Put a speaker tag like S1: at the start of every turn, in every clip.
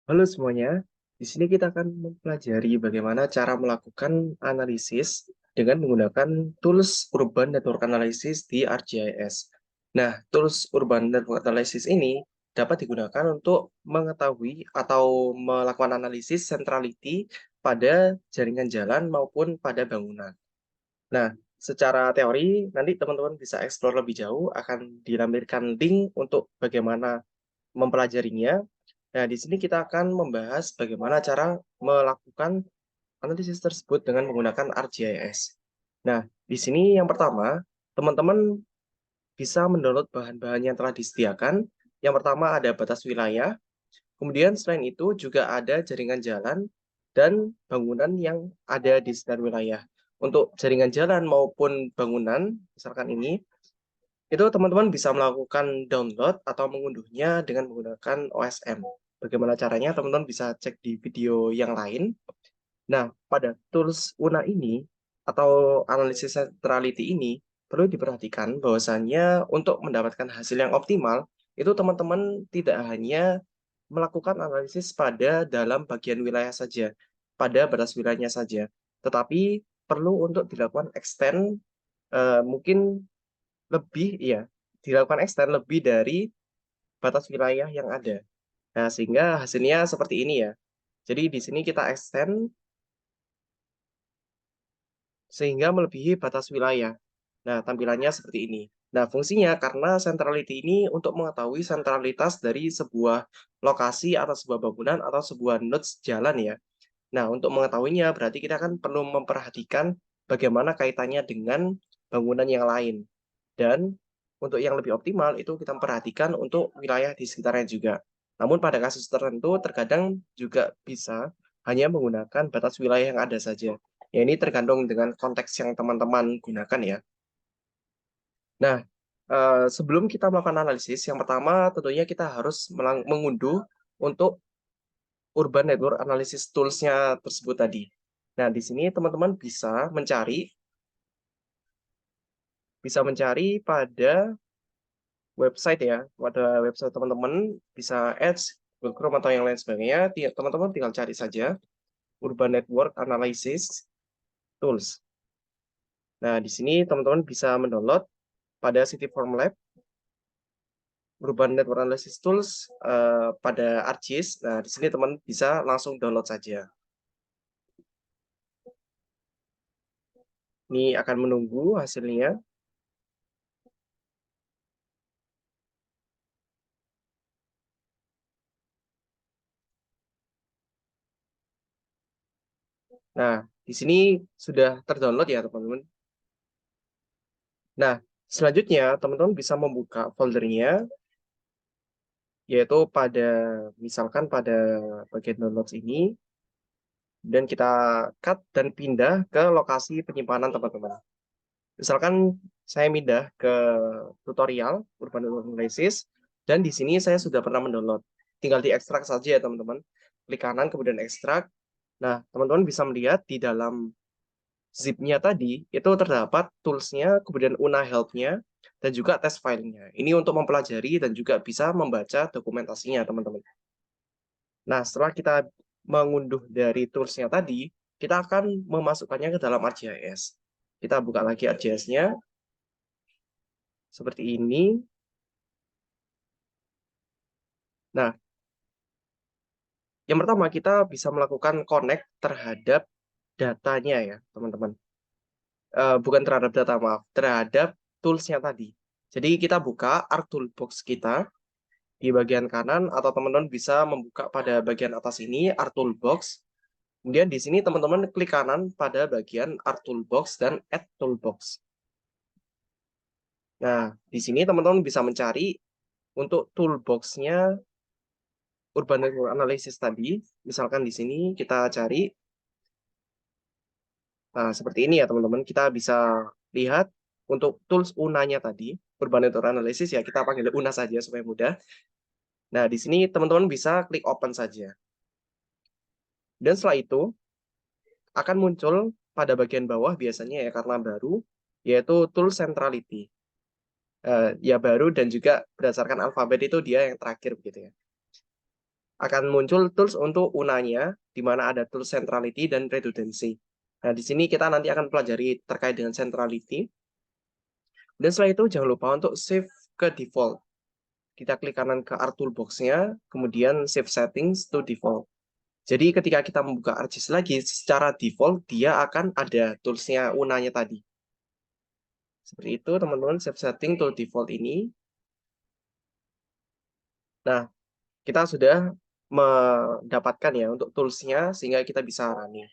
S1: Halo semuanya, di sini kita akan mempelajari bagaimana cara melakukan analisis dengan menggunakan tools Urban Network Analysis di ArcGIS. Nah, tools Urban Network Analysis ini dapat digunakan untuk mengetahui atau melakukan analisis centrality pada jaringan jalan maupun pada bangunan. Nah, secara teori, nanti teman-teman bisa explore lebih jauh, akan dilampirkan link untuk bagaimana mempelajarinya. Nah, di sini kita akan membahas bagaimana cara melakukan analisis tersebut dengan menggunakan ArcGIS. Nah, di sini yang pertama, teman-teman bisa mendownload bahan-bahan yang telah disediakan. Yang pertama ada batas wilayah, kemudian selain itu juga ada jaringan jalan dan bangunan yang ada di sekitar wilayah. Untuk jaringan jalan maupun bangunan, misalkan ini, itu teman-teman bisa melakukan download atau mengunduhnya dengan menggunakan OSM. Bagaimana caranya? Teman-teman bisa cek di video yang lain. Nah, pada tools UNA ini atau analisis centrality ini perlu diperhatikan bahwasannya untuk mendapatkan hasil yang optimal, itu teman-teman tidak hanya melakukan analisis pada dalam bagian wilayah saja, pada batas wilayahnya saja, tetapi perlu untuk dilakukan extend mungkin lebih ya dilakukan extend lebih dari batas wilayah yang ada. Nah, sehingga hasilnya seperti ini ya. Jadi di sini kita extend sehingga melebihi batas wilayah. Nah, tampilannya seperti ini. Nah, fungsinya karena centrality ini untuk mengetahui sentralitas dari sebuah lokasi atau sebuah bangunan atau sebuah nodes jalan ya. Nah, untuk mengetahuinya berarti kita kan perlu memperhatikan bagaimana kaitannya dengan bangunan yang lain. Dan untuk yang lebih optimal itu kita perhatikan untuk wilayah di sekitarnya juga. Namun pada kasus tertentu terkadang juga bisa hanya menggunakan batas wilayah yang ada saja. Ya ini tergantung dengan konteks yang teman-teman gunakan ya. Nah, sebelum kita melakukan analisis, yang pertama tentunya kita harus mengunduh untuk Urban Network Analysis Tools-nya tersebut tadi. Nah, di sini teman-teman bisa mencari pada website ya, pada website teman-teman bisa Edge, Google Chrome atau yang lain sebagainya, teman-teman tinggal cari saja Urban Network Analysis Tools. Nah, di sini teman-teman bisa mendownload pada City Form Lab Urban Network Analysis Tools pada ArcGIS. Nah, di sini teman bisa langsung download saja. Ini akan menunggu hasilnya. Nah, di sini sudah terdownload ya, teman-teman. Nah, selanjutnya teman-teman bisa membuka foldernya, yaitu misalkan pada bagian downloads ini, dan kita cut dan pindah ke lokasi penyimpanan teman-teman. Misalkan saya pindah ke tutorial Urban Analysis, dan di sini saya sudah pernah mendownload. Tinggal diekstrak saja ya teman-teman. Klik kanan kemudian ekstrak. Nah, teman-teman bisa melihat di dalam zip-nya tadi, itu terdapat tools-nya, kemudian UNA help-nya, dan juga test file-nya. Ini untuk mempelajari dan juga bisa membaca dokumentasinya, teman-teman. Nah, setelah kita mengunduh dari tools-nya tadi, kita akan memasukkannya ke dalam ArcGIS. Kita buka lagi ArcGIS-nya, seperti ini. Nah, yang pertama kita bisa melakukan connect terhadap datanya ya, teman-teman. Bukan terhadap data, maaf, terhadap tools-nya tadi. Jadi kita buka ArcToolbox kita di bagian kanan, atau teman-teman bisa membuka pada bagian atas ini, ArcToolbox. Kemudian di sini teman-teman klik kanan pada bagian ArcToolbox dan Add Toolbox. Nah, di sini teman-teman bisa mencari untuk toolbox-nya Urban Network Analysis tadi. Misalkan di sini kita cari, nah seperti ini ya teman-teman. Kita bisa lihat untuk tools UNA-nya tadi, Urban Network Analysis ya, kita panggil UNA saja supaya mudah. Nah, di sini teman-teman bisa klik open saja. Dan setelah itu, akan muncul pada bagian bawah biasanya ya karena baru, yaitu tool centrality. Ya baru dan juga berdasarkan alfabet itu dia yang terakhir begitu ya. akan muncul tools untuk UNA-nya, di mana ada tools centrality dan redundancy. Nah, di sini kita nanti akan pelajari terkait dengan centrality. Dan setelah itu jangan lupa untuk save ke default. Kita klik kanan ke R toolbox-nya, kemudian save settings to default. Jadi ketika kita membuka ArcGIS lagi, secara default dia akan ada tools-nya UNA-nya tadi. Seperti itu teman-teman, save setting to default ini. Nah, kita sudah mendapatkan ya untuk tools-nya sehingga kita bisa running.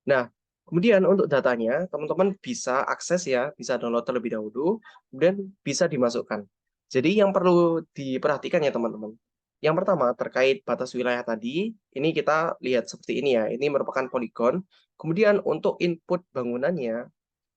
S1: Nah, kemudian untuk datanya, teman-teman bisa akses ya, bisa download terlebih dahulu, kemudian bisa dimasukkan. Jadi yang perlu diperhatikan ya teman-teman. Yang pertama, terkait batas wilayah tadi, ini kita lihat seperti ini ya, ini merupakan poligon. Kemudian untuk input bangunannya,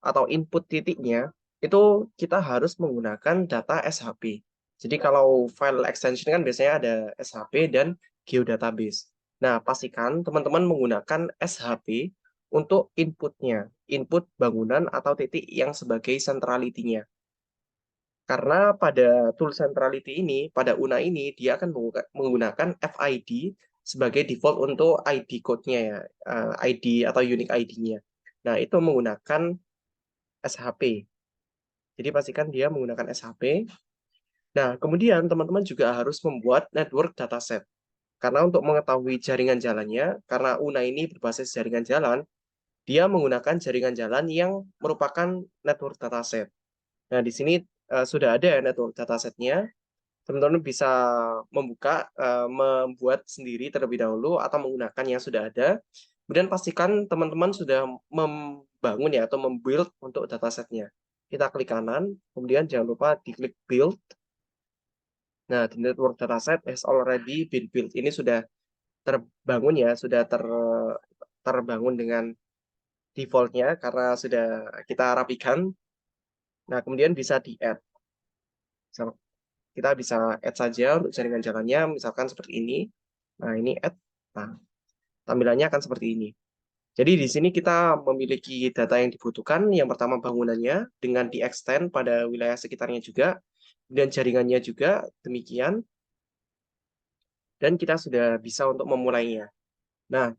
S1: atau input titiknya, itu kita harus menggunakan data SHP. Jadi kalau file extension kan biasanya ada SHP dan geodatabase. Nah, pastikan teman-teman menggunakan SHP untuk inputnya, input bangunan atau titik yang sebagai centrality-nya. Karena pada tool centrality ini, pada UNA ini, dia akan menggunakan FID sebagai default untuk ID code-nya ya, ID atau unique ID-nya. Nah, itu menggunakan SHP. Jadi pastikan dia menggunakan SHP. Nah, kemudian teman-teman juga harus membuat network dataset. Karena untuk mengetahui jaringan jalannya, karena UNA ini berbasis jaringan jalan, dia menggunakan jaringan jalan yang merupakan network dataset. Nah, di sini sudah ada network datasetnya. Teman-teman bisa membuat sendiri terlebih dahulu atau menggunakan yang sudah ada. Kemudian pastikan teman-teman sudah membangun ya atau membuild untuk datasetnya. Kita klik kanan, kemudian jangan lupa diklik build. Nah, the network dataset has already been built. Ini sudah terbangun ya, sudah terbangun dengan defaultnya karena sudah kita rapikan. Nah, kemudian bisa di-add. Kita bisa add saja untuk jaringan jalannya, misalkan seperti ini. Nah, ini add. Nah, tampilannya akan seperti ini. Jadi di sini kita memiliki data yang dibutuhkan. Yang pertama bangunannya dengan di-extend pada wilayah sekitarnya juga. Dan jaringannya juga demikian. Dan kita sudah bisa untuk memulainya. Nah,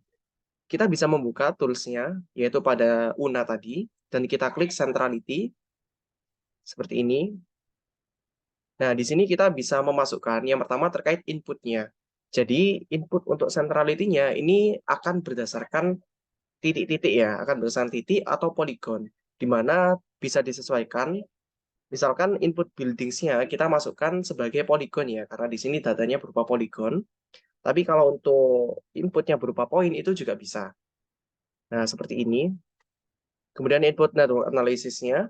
S1: kita bisa membuka tools-nya, yaitu pada UNA tadi. Dan kita klik centrality. Seperti ini. Nah, di sini kita bisa memasukkan yang pertama terkait inputnya. Jadi, input untuk centrality-nya ini akan berdasarkan titik-titik ya, akan berdasarkan titik atau poligon, di mana bisa disesuaikan. Misalkan input buildings-nya kita masukkan sebagai poligon ya, karena di sini datanya berupa poligon. Tapi kalau untuk inputnya berupa poin itu juga bisa. Nah, seperti ini. Kemudian input network analysis-nya.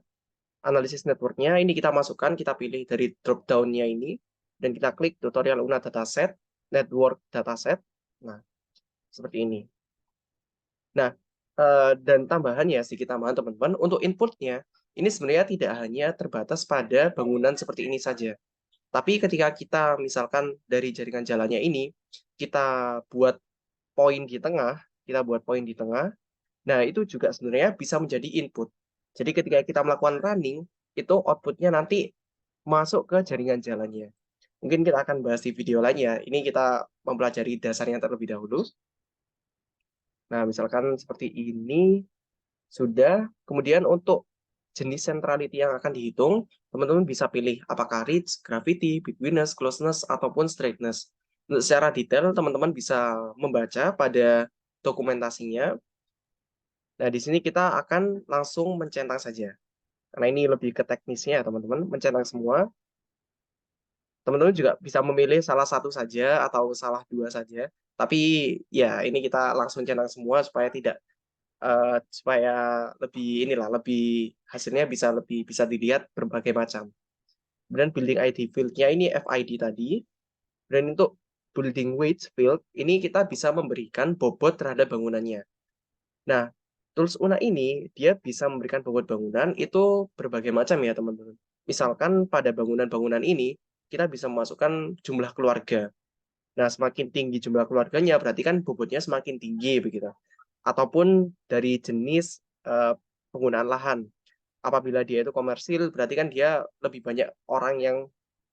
S1: Analisis networknya ini kita masukkan, kita pilih dari drop down-nya ini, dan kita klik tutorial UNA dataset, network dataset. Nah, seperti ini. Nah, dan tambahannya sedikit tambahan teman-teman, untuk inputnya, ini sebenarnya tidak hanya terbatas pada bangunan seperti ini saja. Tapi ketika kita misalkan dari jaringan jalannya ini, kita buat poin di tengah, nah itu juga sebenarnya bisa menjadi input. Jadi ketika kita melakukan running, itu outputnya nanti masuk ke jaringan jalannya. Mungkin kita akan bahas di video lainnya. Ini kita mempelajari dasarnya terlebih dahulu. Nah, misalkan seperti ini sudah. Kemudian untuk jenis centrality yang akan dihitung, teman-teman bisa pilih apakah reach, gravity, betweenness, closeness, ataupun straightness. Untuk secara detail, teman-teman bisa membaca pada dokumentasinya. Nah, di sini kita akan langsung mencentang saja. Karena ini lebih ke teknisnya, teman-teman. Mencentang semua. Teman-teman juga bisa memilih salah satu saja atau salah dua saja. Tapi ya ini kita langsung centang semua supaya lebih inilah lebih hasilnya lebih bisa dilihat berbagai macam. Kemudian building ID field-nya ini FID tadi. Dan untuk building weight field ini kita bisa memberikan bobot terhadap bangunannya. Nah, tools UNA ini dia bisa memberikan bobot bangunan itu berbagai macam ya teman-teman. Misalkan pada bangunan-bangunan ini kita bisa memasukkan jumlah keluarga. Nah, semakin tinggi jumlah keluarganya berarti kan bobotnya semakin tinggi begitu. Ataupun dari jenis penggunaan lahan. Apabila dia itu komersil berarti kan dia lebih banyak orang yang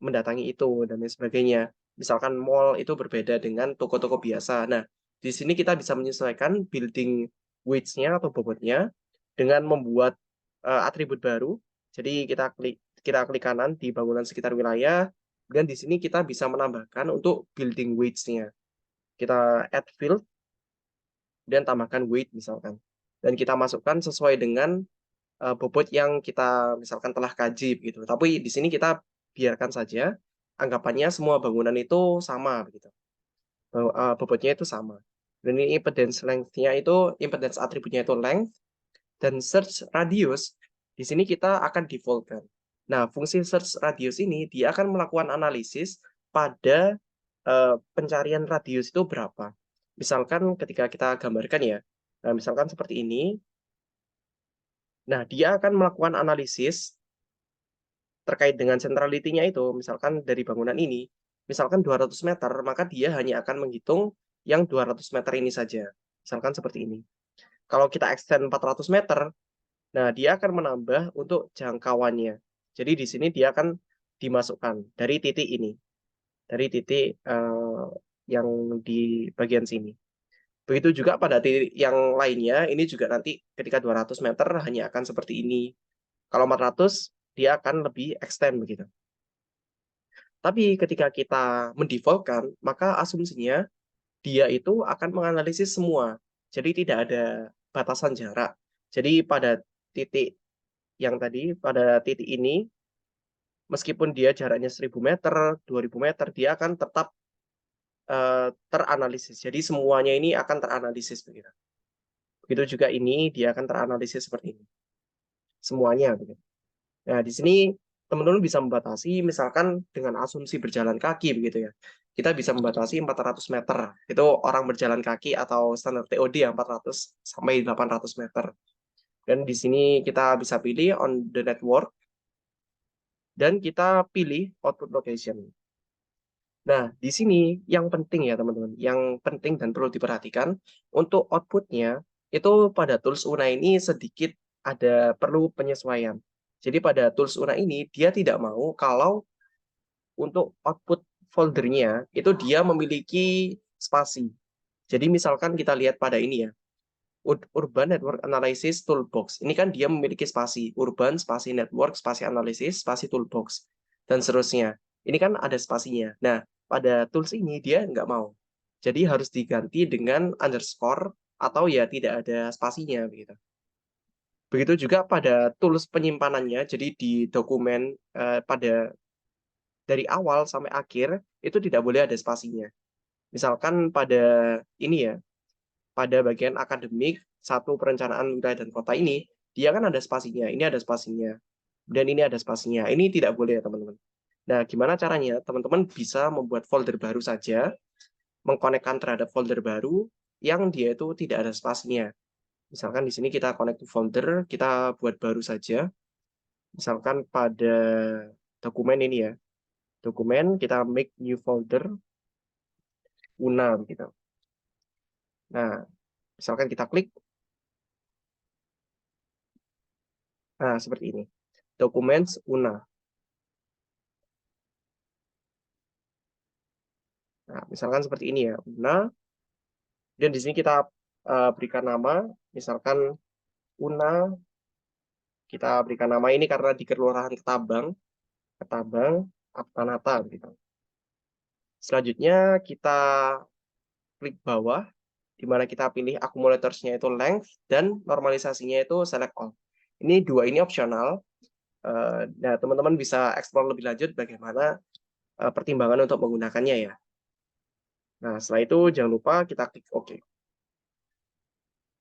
S1: mendatangi itu dan lain sebagainya. misalkan mall itu berbeda dengan toko-toko biasa. Nah, di sini kita bisa menyesuaikan building weights-nya atau bobotnya dengan membuat atribut baru. Jadi kita klik kanan di bangunan sekitar wilayah, dan di sini kita bisa menambahkan untuk building weights-nya. Kita add field dan tambahkan weight misalkan. Dan kita masukkan sesuai dengan bobot yang kita misalkan telah kaji begitu. Tapi di sini kita biarkan saja anggapannya semua bangunan itu sama begitu. Bobotnya itu sama. Dan ini impedance length-nya itu, impedance atributnya itu length, dan search radius di sini kita akan default-kan. Nah, fungsi search radius ini dia akan melakukan analisis pada pencarian radius itu berapa. Misalkan ketika kita gambarkan ya, nah misalkan seperti ini, nah dia akan melakukan analisis terkait dengan centrality-nya itu, misalkan dari bangunan ini, misalkan 200 meter, maka dia hanya akan menghitung yang 200 meter ini saja. Misalkan seperti ini. Kalau kita extend 400 meter, nah dia akan menambah untuk jangkauannya. Jadi di sini dia akan dimasukkan dari titik ini, dari titik yang di bagian sini. Begitu juga pada titik yang lainnya, ini juga nanti ketika 200 meter hanya akan seperti ini. Kalau 400, dia akan lebih extend begitu. Tapi ketika kita mendefaultkan, maka asumsinya dia itu akan menganalisis semua. Jadi tidak ada batasan jarak. Jadi pada titik yang tadi, pada titik ini, meskipun dia jaraknya 1000 meter, 2000 meter, dia akan tetap teranalisis. Jadi semuanya ini akan teranalisis begitu. Begitu juga ini, dia akan teranalisis seperti ini. Semuanya begitu. Nah, di sini teman-teman bisa membatasi misalkan dengan asumsi berjalan kaki begitu ya. Kita bisa membatasi 400 meter. Itu orang berjalan kaki atau standar TOD yang 400 sampai 800 meter. Dan di sini kita bisa pilih on the network dan kita pilih output location. Nah, di sini yang penting ya teman-teman, yang penting dan perlu diperhatikan untuk outputnya itu pada tools UNA ini sedikit ada perlu penyesuaian. Jadi pada tools UNA ini dia tidak mau kalau untuk output foldernya itu dia memiliki spasi. Jadi misalkan kita lihat pada ini ya, Urban Network Analysis Toolbox. Ini kan dia memiliki spasi, Urban, spasi Network, spasi Analysis, spasi Toolbox, dan seterusnya. Ini kan ada spasinya. Nah, pada tools ini dia nggak mau. Jadi harus diganti dengan underscore atau ya tidak ada spasinya begitu. Begitu juga pada tools penyimpanannya, jadi di dokumen pada dari awal sampai akhir itu tidak boleh ada spasinya. Misalkan pada ini ya, pada bagian akademik satu perencanaan wilayah dan kota ini, dia kan ada spasinya, ini ada spasinya, dan ini ada spasinya. Ini tidak boleh ya teman-teman. Nah, gimana caranya? Teman-teman bisa membuat folder baru saja, mengkonekkan terhadap folder baru yang dia itu tidak ada spasinya. Misalkan di sini kita connect to folder, kita buat baru saja. Misalkan pada dokumen ini ya, dokumen kita make new folder UNA gitu. Nah, misalkan kita klik, nah seperti ini. Documents UNA. Nah, misalkan seperti ini ya, UNA. Dan di sini kita berikan nama, misalkan UNA, kita berikan nama ini karena di Kelurahan Ketabang, Ketabang, Aptanata gitu. Selanjutnya kita klik bawah, di mana kita pilih akumulatornya itu length dan normalisasinya itu select all. Ini dua ini opsional. Nah, teman-teman bisa eksplor lebih lanjut bagaimana pertimbangan untuk menggunakannya ya. Nah, setelah itu jangan lupa kita klik OK.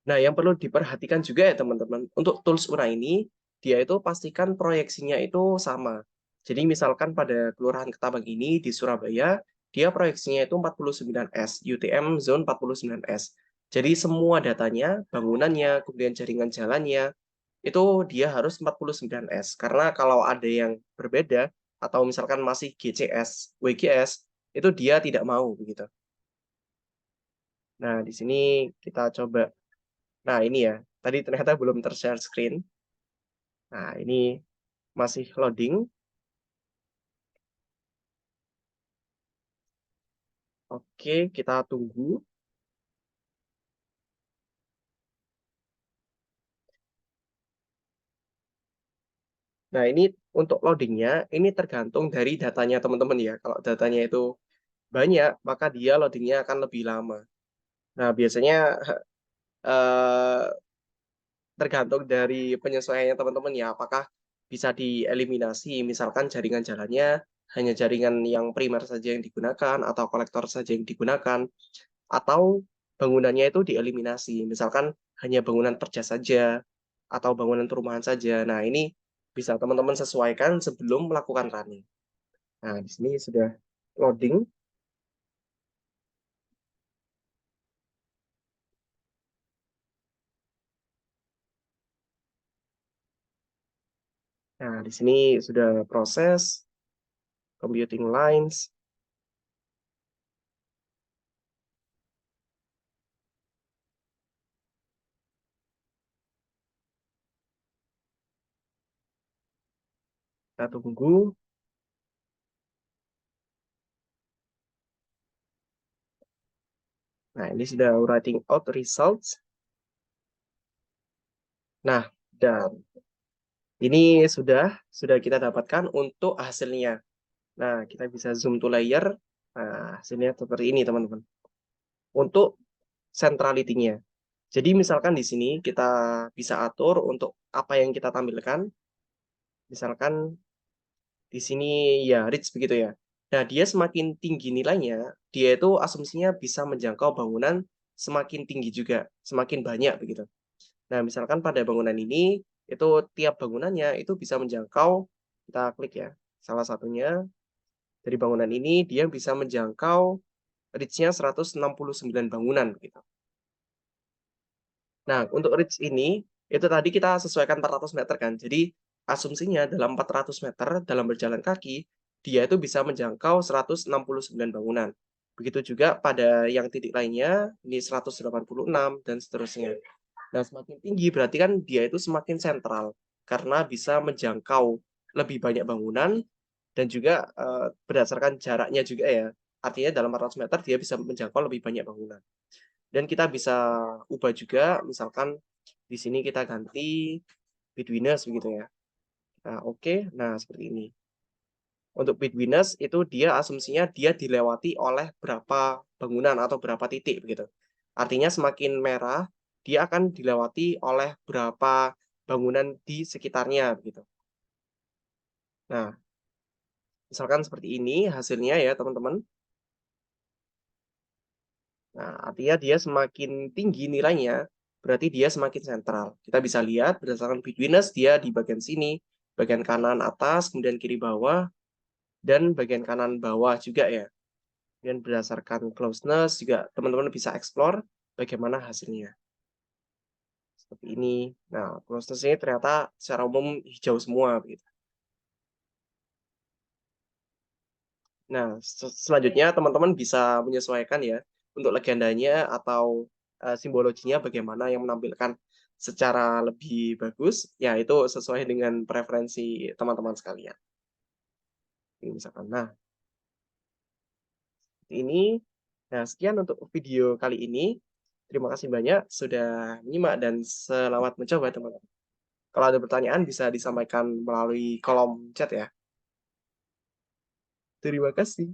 S1: Nah, yang perlu diperhatikan juga ya teman-teman, untuk tools UNA ini, dia itu pastikan proyeksinya itu sama. Jadi misalkan pada Kelurahan Ketabang ini di Surabaya, dia proyeksinya itu 49S, UTM zone 49S. Jadi semua datanya, bangunannya, kemudian jaringan jalannya, itu dia harus 49S. Karena kalau ada yang berbeda, atau misalkan masih GCS, WGS, itu dia tidak mau begitu. Nah, di sini kita coba. Nah, ini ya. Tadi ternyata belum ter-share screen. Nah, ini masih loading. Oke, kita tunggu. Nah, ini untuk loadingnya, ini tergantung dari datanya teman-teman ya. Kalau datanya itu banyak, maka dia loadingnya akan lebih lama. Nah, biasanya eh, tergantung dari penyesuaiannya teman-teman ya. Apakah bisa dieliminasi, misalkan jaringan jalannya hanya jaringan yang primer saja yang digunakan, atau kolektor saja yang digunakan, atau bangunannya itu dieliminasi. Misalkan hanya bangunan kerja saja, atau bangunan perumahan saja. Nah, ini bisa teman-teman sesuaikan sebelum melakukan running. Nah, di sini sudah loading. Nah, di sini sudah proses computing lines. Kita tunggu. Nah, ini sudah writing out results. Nah, dan ini sudah kita dapatkan untuk hasilnya. Nah, kita bisa zoom to layer. Nah, hasilnya seperti ini, teman-teman. Untuk centrality-nya. Jadi misalkan di sini kita bisa atur untuk apa yang kita tampilkan. Misalkan di sini ya reach begitu ya. Nah, dia semakin tinggi nilainya, dia itu asumsinya bisa menjangkau bangunan semakin tinggi juga, semakin banyak begitu. Nah, misalkan pada bangunan ini, itu tiap bangunannya itu bisa menjangkau, kita klik ya, salah satunya dari bangunan ini dia bisa menjangkau reach-nya 169 bangunan gitu. Nah, untuk reach ini, itu tadi kita sesuaikan 400 meter kan. Jadi, asumsinya dalam 400 meter dalam berjalan kaki, dia itu bisa menjangkau 169 bangunan. Begitu juga pada yang titik lainnya, ini 186 dan seterusnya. Nah, semakin tinggi berarti kan dia itu semakin sentral karena bisa menjangkau lebih banyak bangunan dan juga berdasarkan jaraknya juga ya. Artinya dalam 400 meter dia bisa menjangkau lebih banyak bangunan. Dan kita bisa ubah juga, misalkan di sini kita ganti betweeners begitu ya. Nah, oke. Nah, seperti ini. Untuk betweeners itu dia asumsinya dia dilewati oleh berapa bangunan atau berapa titik begitu. Artinya semakin merah, dia akan dilewati oleh berapa bangunan di sekitarnya begitu. Nah, misalkan seperti ini hasilnya ya, teman-teman. Nah, artinya dia semakin tinggi nilainya, berarti dia semakin sentral. Kita bisa lihat berdasarkan betweenness dia di bagian sini, bagian kanan atas, kemudian kiri bawah, dan bagian kanan bawah juga ya. Dan berdasarkan closeness juga teman-teman bisa explore bagaimana hasilnya. Seperti ini. Nah, closeness ini ternyata secara umum hijau semua begitu. Nah, selanjutnya teman-teman bisa menyesuaikan ya untuk legendanya atau simbologinya bagaimana yang menampilkan secara lebih bagus, ya itu sesuai dengan preferensi teman-teman sekalian. Ini misalkan. Nah, ini nah sekian untuk video kali ini. Terima kasih banyak sudah menyimak dan selamat mencoba teman-teman. Kalau ada pertanyaan bisa disampaikan melalui kolom chat ya. Terima kasih.